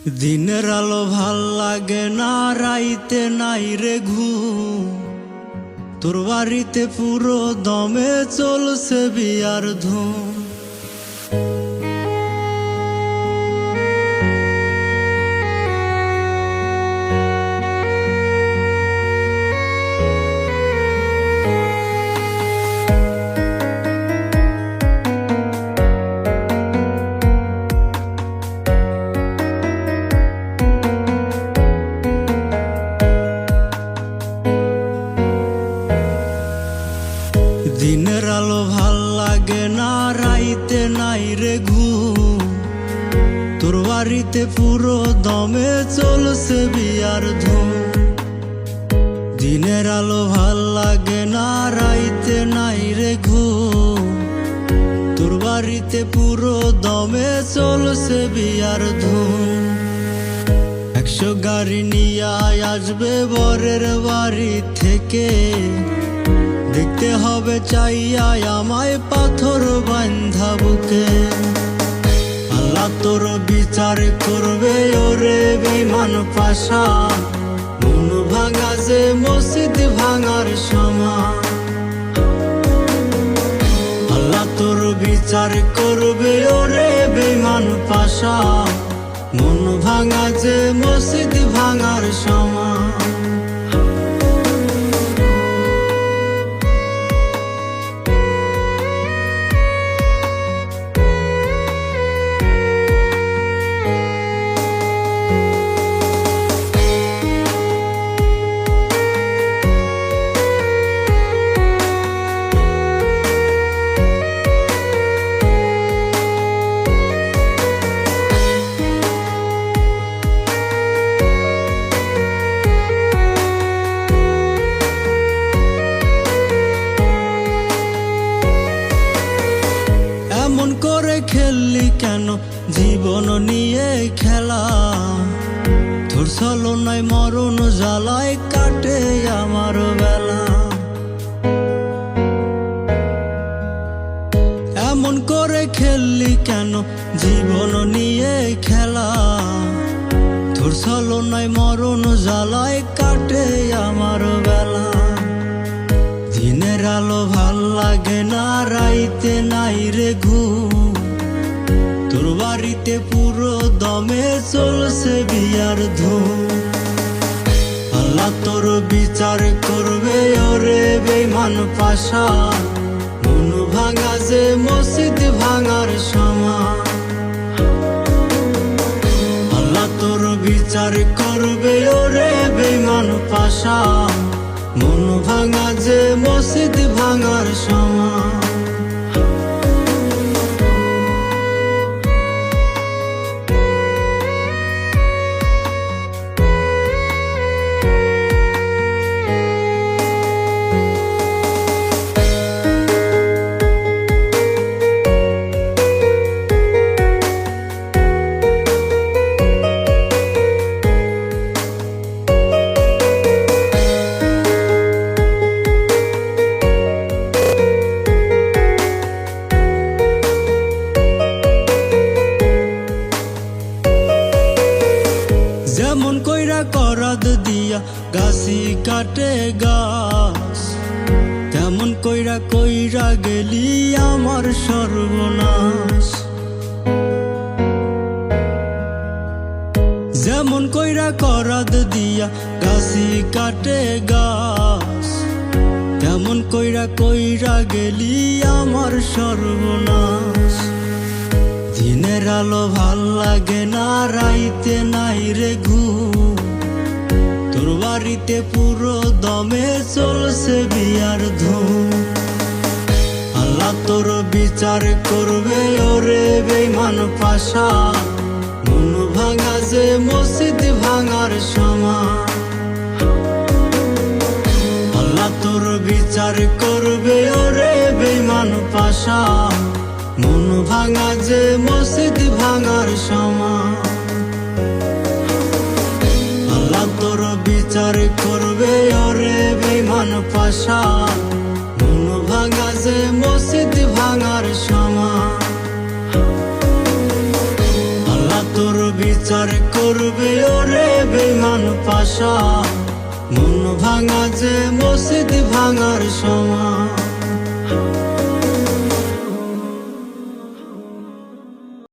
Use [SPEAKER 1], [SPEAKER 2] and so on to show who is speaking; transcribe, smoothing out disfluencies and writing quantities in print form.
[SPEAKER 1] দিনের আলো ভাল লাগে না, রাইতে নাই রে ঘুম। তোর বাড়িতে পুরো দমে চলছে বিয়ার ধুম। দিনের আলো ভাল লাগে না, রাইতে নাই রে ঘুম। তোর বাড়িতে পুরো দমে চলছে বিয়ার ধুম। দিনের আলো ভাল লাগে না, রাইতে নাই রে ঘুম। তোর বাড়িতে পুরো দমে চলছে বিয়ার ধুম। 100 গাড়ি নিয়ে আসবে বরের বাড়ি থেকে, দেখতে হবে চাইয়া আমায় পাথর বান্ধা বুকে। আল্লাহ তোর বিচার করবে ওরে বেঈমান পাশা, মন ভাঙা যে মসজিদ ভাঙার সমান। আল্লাহ তোর বিচার করবে ওরে বেঈমান পাশা, মন ভাঙা যে মসজিদ ভাঙার সমান। এমন করে খেললি কেন জীবন নিয়ে খেলা? তোর ছলনায় মরণ জ্বালায় কাটে আমার বেলা। এমন করে খেললি কেন জীবন নিয়ে খেলা? তোর ছলনায় মরণ জ্বালায় কাটে আমার বেলা। দিনের আলো ভাল লাগে না, রাইতে নাই রে ঘুম। তোর বাড়িতে পুরো দমে চলছে বিয়ার ধুম। আল্লাহ তোর বিচার করবে ওরে বেঈমান পাশা, মন ভাঙা যে মসজিদ ভাঙার সমান। আল্লাহ তোর বিচার করবে ওরে বেঈমান পাশা, মন ভাঙা যে মসজিদ ভাঙার সমান। যেমন কইরা করাদ দিয়া গাছি কাটে গাছ, তেমন কইরা কইরা গেলি আমার সর্বনাশ। যেমন কইরা করাদ দিয়া গাছি কাটে গাছ, তেমন কইরা কইরা গেলি আমার সর্বনাশ। দিনের আলো ভাল লাগে না, রাইতে নাই রে ঘুম। তোর বাড়িতে পুরো দমে চলছে বিয়ার ধুম। আল্লাহ তোর বিচার করবে ওরে বেঈমান পাশা, মন ভাঙা যে মসজিদ ভাঙার সমান। আল্লাহ তোর বিচার করবে ওরে বেঈমান পাশা, মন ভাঙা যে মসজিদ ভাঙার সমান। আল্লাহ তোর বিচার করবে ওরে বেঈমান পাশা, মন ভাঙা যে মসজিদ ভাঙার সমান। আল্লাহ তোর বিচার করবে ওরে বেঈমান পাশা, মন ভাঙা যে মসজিদ ভাঙার সমান।